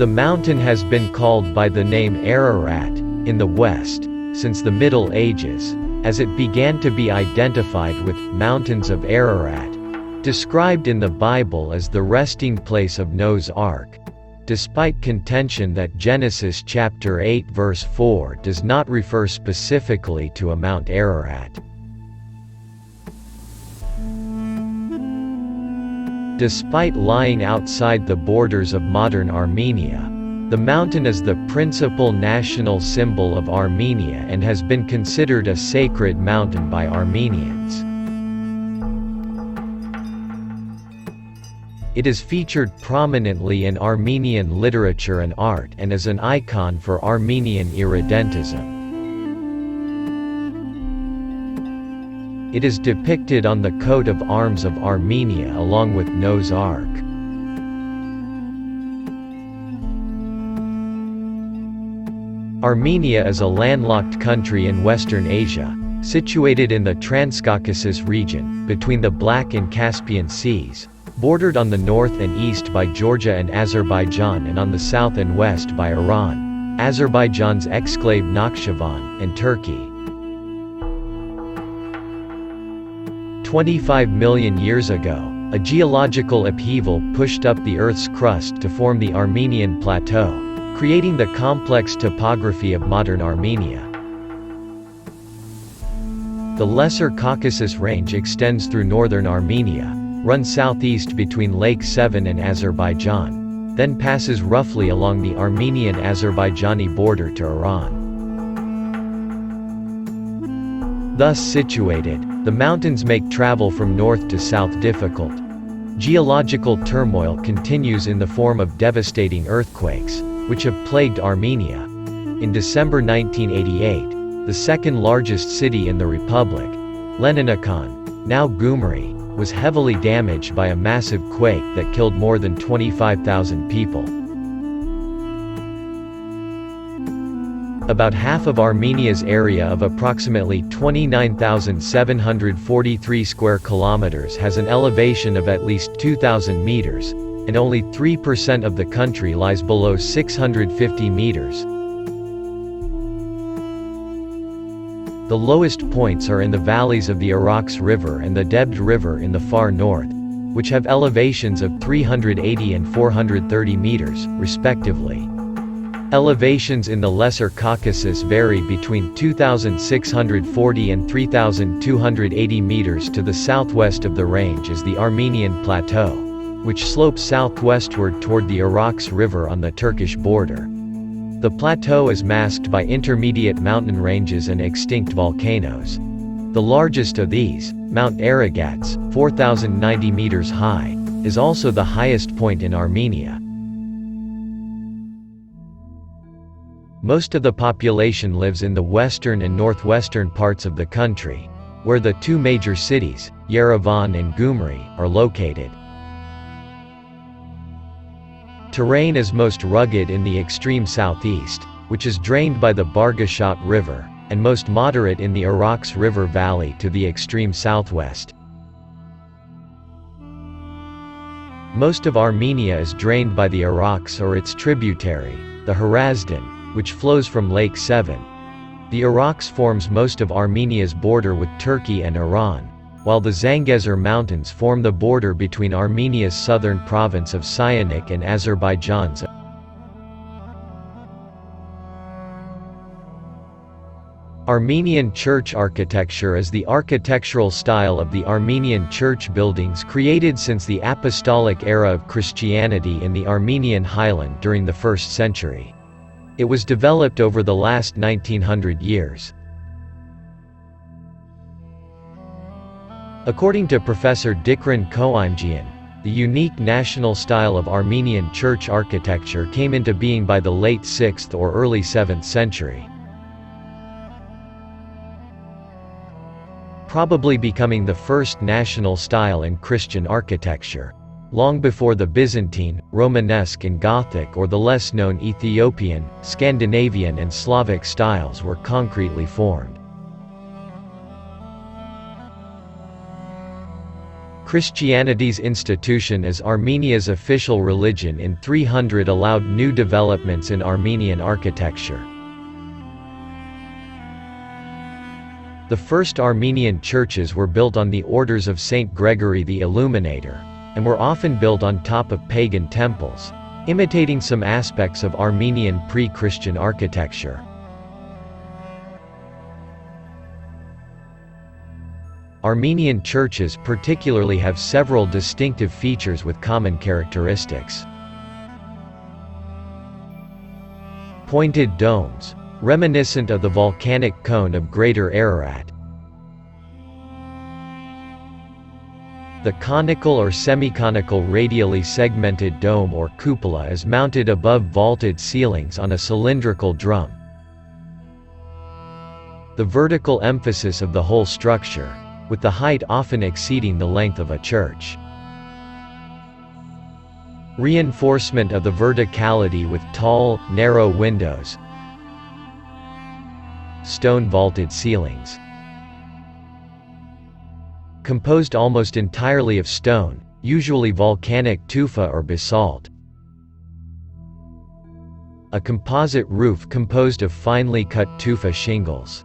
The mountain has been called by the name Ararat, in the West, since the Middle Ages, as it began to be identified with mountains of Ararat, described in the Bible as the resting place of Noah's Ark, despite contention that Genesis chapter 8 verse 4 does not refer specifically to a Mount Ararat. Despite lying outside the borders of modern Armenia, the mountain is the principal national symbol of Armenia and has been considered a sacred mountain by Armenians. It is featured prominently in Armenian literature and art and is an icon for Armenian irredentism. It is depicted on the coat of arms of Armenia along with Noah's Ark. Armenia is a landlocked country in Western Asia, situated in the Transcaucasus region, between the Black and Caspian Seas, bordered on the north and east by Georgia and Azerbaijan and on the south and west by Iran, Azerbaijan's exclave Nakhchivan, and Turkey. 25 million years ago, a geological upheaval pushed up the Earth's crust to form the Armenian Plateau, creating the complex topography of modern Armenia. The Lesser Caucasus Range extends through northern Armenia, runs southeast between Lake Sevan and Azerbaijan, then passes roughly along the Armenian-Azerbaijani border to Iran. Thus situated, the mountains make travel from north to south difficult. Geological turmoil continues in the form of devastating earthquakes, which have plagued Armenia. In December 1988, the second largest city in the republic, Leninakon, now Gyumri, was heavily damaged by a massive quake that killed more than 25,000 people. About half of Armenia's area of approximately 29,743 square kilometers has an elevation of at least 2,000 meters, and only 3% of the country lies below 650 meters. The lowest points are in the valleys of the Ararat River and the Debd River in the far north, which have elevations of 380 and 430 meters, respectively. Elevations in the Lesser Caucasus vary between 2,640 and 3,280 meters. To the southwest of the range is the Armenian Plateau, which slopes southwestward toward the Ararat River on the Turkish border. The plateau is masked by intermediate mountain ranges and extinct volcanoes. The largest of these, Mount Ararat, 4,090 meters high, is also the highest point in Armenia. Most of the population lives in the western and northwestern parts of the country, where the two major cities, Yerevan and Gyumri, are located. Terrain is most rugged in the extreme southeast, which is drained by the Bargashat River, and most moderate in the Ararat River Valley to the extreme southwest. Most of Armenia is drained by the Ararat or its tributary, the Hrazdan, which flows from Lake Sevan. The Ararat forms most of Armenia's border with Turkey and Iran, while the Zangezur Mountains form the border between Armenia's southern province of Syanik and Azerbaijan's. Armenian church architecture is the architectural style of the Armenian church buildings created since the apostolic era of Christianity in the Armenian highland during the 1st century. It was developed over the last 1900 years. According to Professor Dikran Koimjian, the unique national style of Armenian church architecture came into being by the late 6th or early 7th century, probably becoming the first national style in Christian architecture, long before the Byzantine, Romanesque and Gothic or the less-known Ethiopian, Scandinavian and Slavic styles were concretely formed. Christianity's institution as Armenia's official religion in 300 allowed new developments in Armenian architecture. The first Armenian churches were built on the orders of Saint Gregory the Illuminator, and were often built on top of pagan temples, imitating some aspects of Armenian pre-Christian architecture. Armenian churches particularly have several distinctive features with common characteristics. Pointed domes, reminiscent of the volcanic cone of Greater Ararat. The conical or semiconical radially segmented dome or cupola is mounted above vaulted ceilings on a cylindrical drum. The vertical emphasis of the whole structure, with the height often exceeding the length of a church. Reinforcement of the verticality with tall, narrow windows. Stone-vaulted ceilings. Composed almost entirely of stone, usually volcanic tufa or basalt. A composite roof composed of finely cut tufa shingles.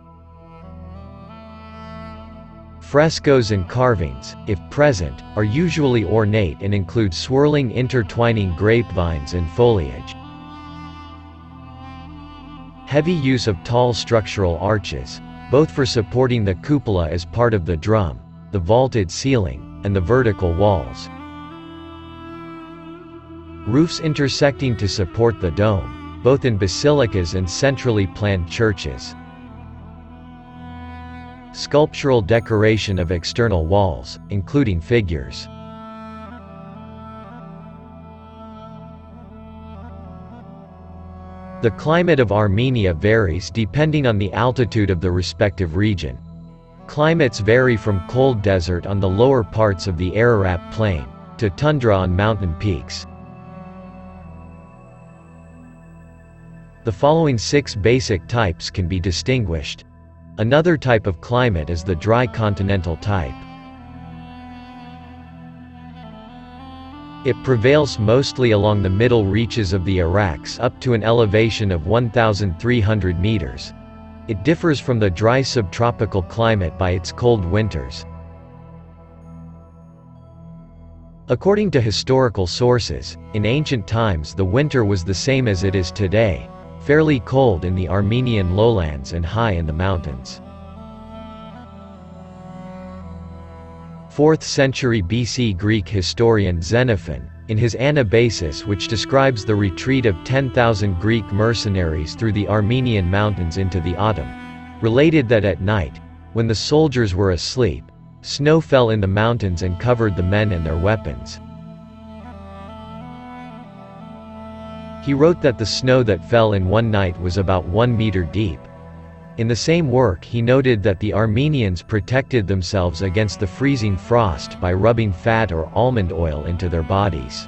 Frescoes and carvings, if present, are usually ornate and include swirling intertwining grapevines and foliage. Heavy use of tall structural arches, both for supporting the cupola as part of the drum, the vaulted ceiling, and the vertical walls. Roofs intersecting to support the dome, both in basilicas and centrally planned churches. Sculptural decoration of external walls, including figures. The climate of Armenia varies depending on the altitude of the respective region. Climates vary from cold desert on the lower parts of the Ararat Plain, to tundra on mountain peaks. The following 6 basic types can be distinguished. Another type of climate is the dry continental type. It prevails mostly along the middle reaches of the Arax up to an elevation of 1,300 meters. It differs from the dry subtropical climate by its cold winters. According to historical sources, in ancient times the winter was the same as it is today, fairly cold in the Armenian lowlands and high in the mountains. 4th century BC Greek historian Xenophon, in his Anabasis, which describes the retreat of 10,000 Greek mercenaries through the Armenian mountains into the autumn, related that at night, when the soldiers were asleep, snow fell in the mountains and covered the men and their weapons. He wrote that the snow that fell in one night was about 1 meter deep. In the same work he noted that the Armenians protected themselves against the freezing frost by rubbing fat or almond oil into their bodies.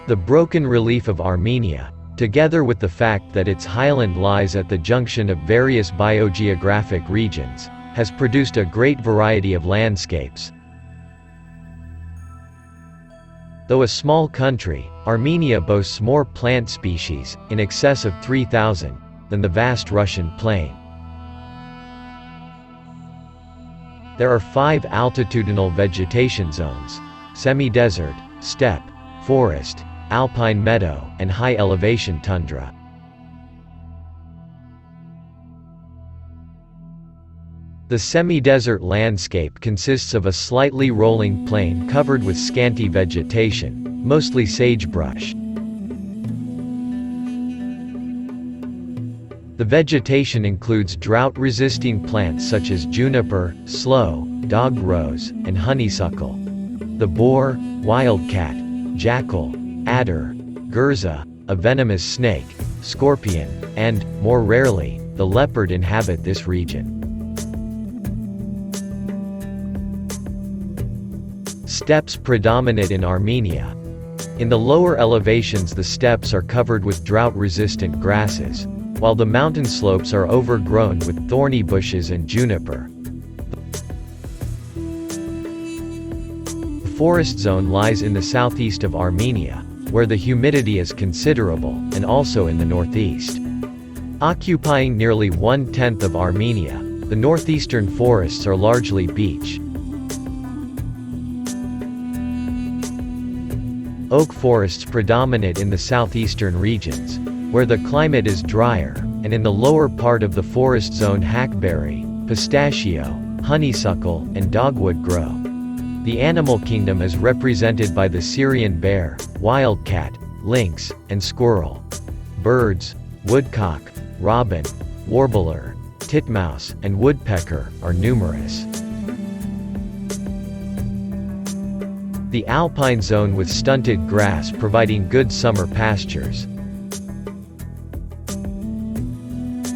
The broken relief of Armenia, together with the fact that its highland lies at the junction of various biogeographic regions, has produced a great variety of landscapes. Though a small country, Armenia boasts more plant species, in excess of 3,000, than the vast Russian plain. There are 5 altitudinal vegetation zones: semi-desert, steppe, forest, alpine meadow, and high-elevation tundra. The semi-desert landscape consists of a slightly rolling plain covered with scanty vegetation, mostly sagebrush. The vegetation includes drought-resisting plants such as juniper, sloe, dog rose, and honeysuckle. The boar, wildcat, jackal, adder, gurza, a venomous snake, scorpion, and, more rarely, the leopard inhabit this region. Steppes predominate in Armenia. In the lower elevations the steppes are covered with drought-resistant grasses. while the mountain slopes are overgrown with thorny bushes and juniper. The forest zone lies in the southeast of Armenia, where the humidity is considerable, and also in the northeast. Occupying nearly 1/10 of Armenia, the northeastern forests are largely beech. Oak forests predominate in the southeastern regions, where the climate is drier, and in the lower part of the forest zone hackberry, pistachio, honeysuckle, and dogwood grow. The animal kingdom is represented by the Syrian bear, wildcat, lynx, and squirrel. Birds, woodcock, robin, warbler, titmouse, and woodpecker are numerous. The alpine zone with stunted grass providing good summer pastures.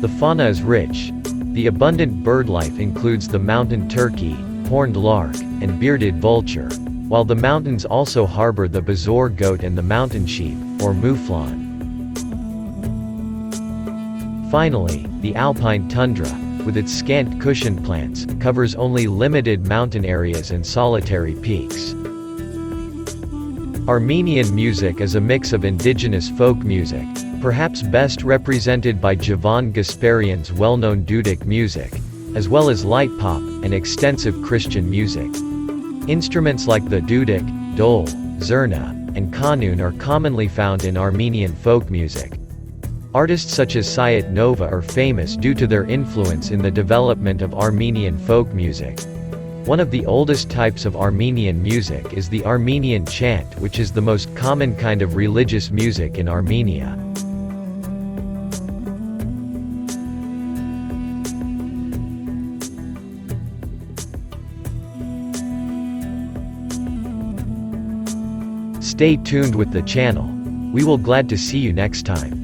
The fauna is rich. The abundant bird life includes the mountain turkey, horned lark, and bearded vulture, while the mountains also harbor the bezoar goat and the mountain sheep, or mouflon. Finally, the alpine tundra, with its scant cushion plants, covers only limited mountain areas and solitary peaks. Armenian music is a mix of indigenous folk music, perhaps best represented by Javan Gasparian's well-known dudic music, as well as light pop, and extensive Christian music. Instruments like the dudic, dol, zurna, and kanun are commonly found in Armenian folk music. Artists such as Sayat Nova are famous due to their influence in the development of Armenian folk music. One of the oldest types of Armenian music is the Armenian chant, which is the most common kind of religious music in Armenia. Stay tuned with the channel. We will glad to see you next time.